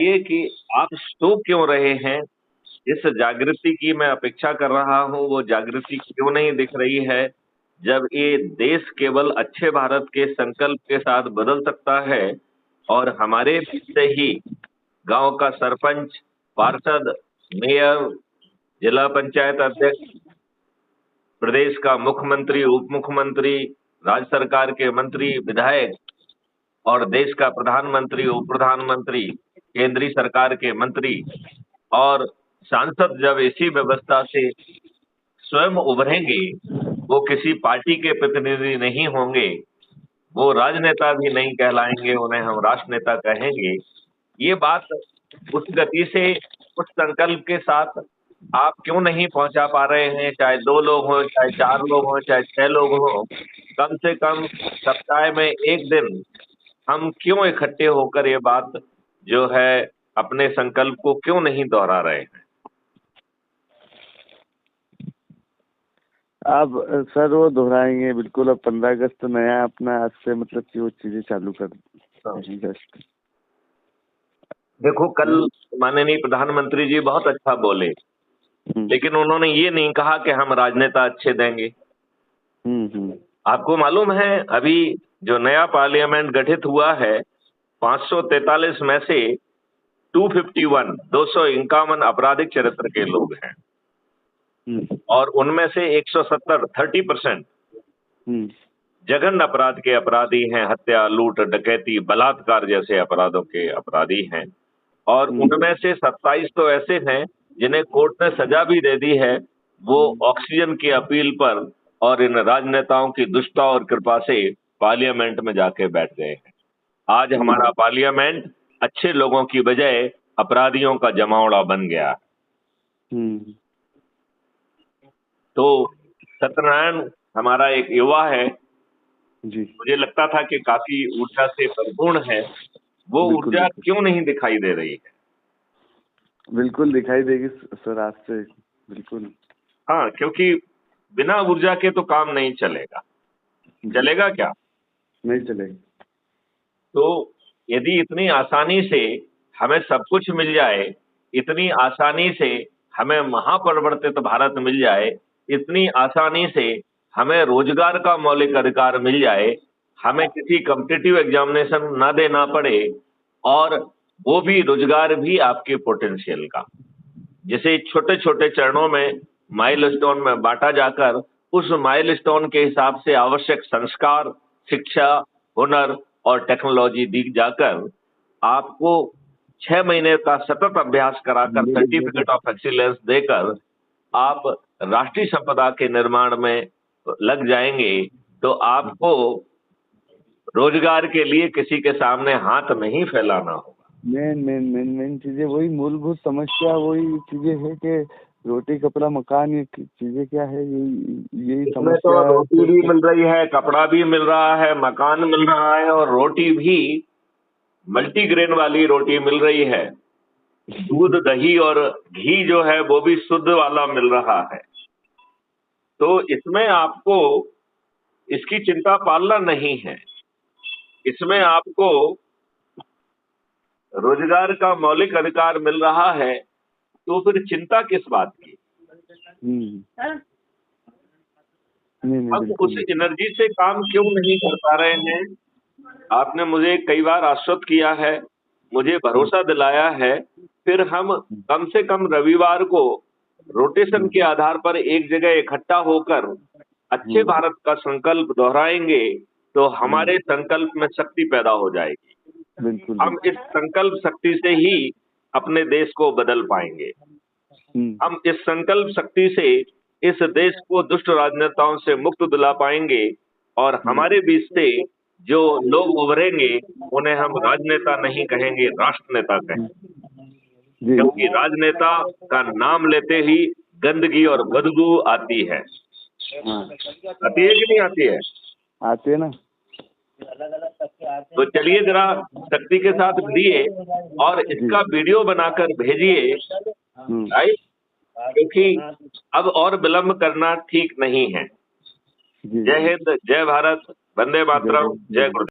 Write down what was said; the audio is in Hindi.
ये कि आप सो क्यों रहे हैं? जिस जागृति की मैं अपेक्षा कर रहा हूँ, वो जागृति क्यों नहीं दिख रही है? जब ये देश केवल अच्छे भारत के संकल्प के साथ बदल सकता है और हमारे बीच से ही गांव का सरपंच, पार्षद, मेयर, जिला पंचायत अध्यक्ष, प्रदेश का मुख्यमंत्री, उप मुख्यमंत्री, राज्य सरकार के मंत्री, विधायक और देश का प्रधानमंत्री, उप प्रधानमंत्री, केंद्रीय सरकार के मंत्री और सांसद जब इसी व्यवस्था से स्वयं उभरेंगे, वो किसी पार्टी के प्रतिनिधि नहीं होंगे, वो राजनेता भी नहीं कहलाएंगे, उन्हें हम राष्ट्र नेता कहेंगे। ये बात उस गति से, उस संकल्प के साथ आप क्यों नहीं पहुंचा पा रहे हैं? चाहे 2 लोग हों, चाहे 4 लोग हों, चाहे 6 लोग हों, कम से कम सप्ताह में 1 दिन हम क्यों इकट्ठे होकर ये बात जो है अपने संकल्प को क्यों नहीं दोहरा रहे हैं? अब सर वो दोहराएंगे बिल्कुल। अब 15 अगस्त नया अपना आज से मतलब कि वो चीजें चालू कर जस्ट। देखो, कल माननीय प्रधानमंत्री जी बहुत अच्छा बोले, लेकिन उन्होंने ये नहीं कहा कि हम राजनेता अच्छे देंगे। आपको मालूम है, अभी जो नया पार्लियामेंट गठित हुआ है, 543 में से 251 आपराधिक चरित्र के लोग हैं और उनमें से 170 30% जघन्य अपराध के अपराधी हैं। हत्या, लूट, डकैती, बलात्कार जैसे अपराधों के अपराधी हैं और उनमें से 27 तो ऐसे हैं जिन्हें कोर्ट ने सजा भी दे दी है। वो ऑक्सीजन की अपील पर और इन राजनेताओं की दुष्टता और कृपा से पार्लियामेंट में जाके बैठ गए हैं। आज हमारा पार्लियामेंट अच्छे लोगों की बजाय अपराधियों का जमावड़ा बन गया। तो सत्यनारायण हमारा एक युवा है जी, मुझे लगता था कि काफी ऊर्जा से परिपूर्ण है। वो ऊर्जा क्यों नहीं दिखाई दे रही है? बिल्कुल दिखाई देगी सर आज से, बिल्कुल। हाँ, क्योंकि बिना ऊर्जा के तो काम नहीं चलेगा। चलेगा क्या? नहीं चलेगा। तो यदि इतनी आसानी से हमें सब कुछ मिल जाए, इतनी आसानी से हमें महापरिवर्तित भारत मिल जाए, इतनी आसानी से हमें रोजगार का मौलिक अधिकार मिल जाए, हमें किसी कॉम्पिटिटिव एग्जामिनेशन ना देना पड़े और वो भी रोजगार भी आपके पोटेंशियल का, जिसे छोटे छोटे चरणों में माइलस्टोन में बांटा जाकर उस माइलस्टोन के हिसाब से आवश्यक संस्कार, शिक्षा, हुनर और टेक्नोलॉजी दी जाकर आपको 6 महीने का सतत अभ्यास कराकर सर्टिफिकेट ऑफ एक्सीलेंस देकर आप राष्ट्रीय संपदा के निर्माण में लग जाएंगे, तो आपको रोजगार के लिए किसी के सामने हाथ नहीं फैलाना होगा। मेन चीजें वही, मूलभूत समस्या वही चीजें है कि रोटी, कपड़ा, मकान, ये चीजें क्या है, यही समस्या। तो रोटी भी मिल रही है, कपड़ा भी मिल रहा है, मकान मिल रहा है और रोटी भी मल्टीग्रेन वाली रोटी मिल रही है। दूध, दही और घी जो है वो भी शुद्ध वाला मिल रहा है। तो इसमें आपको इसकी चिंता पालना नहीं है, इसमें आपको रोजगार का मौलिक अधिकार मिल रहा है, तो फिर चिंता किस बात की? अब उस एनर्जी से काम क्यों नहीं कर पा रहे हैं? आपने मुझे कई बार आश्वस्त किया है, मुझे भरोसा दिलाया है, फिर हम कम से कम रविवार को रोटेशन के आधार पर एक जगह इकट्ठा होकर अच्छे भारत का संकल्प दोहराएंगे, तो हमारे संकल्प में शक्ति पैदा हो जाएगी। हम इस संकल्प शक्ति से ही अपने देश को बदल पाएंगे। हम इस संकल्प शक्ति से इस देश को दुष्ट राजनेताओं से मुक्त दिला पाएंगे और हमारे बीच से जो लोग उभरेंगे उन्हें हम राजनेता नहीं कहेंगे, राष्ट्र नेता कहेंगे, क्योंकि राजनेता का नाम लेते ही गंदगी और बदबू आती है। आती है कि नहीं आती है? आती है ना। तो चलिए जरा शक्ति के साथ भिड़िए और इसका वीडियो बनाकर भेजिए, क्योंकि अब और विलंब करना ठीक नहीं है। जय हिंद, जय भारत, वंदे मातरम, जय गुरु।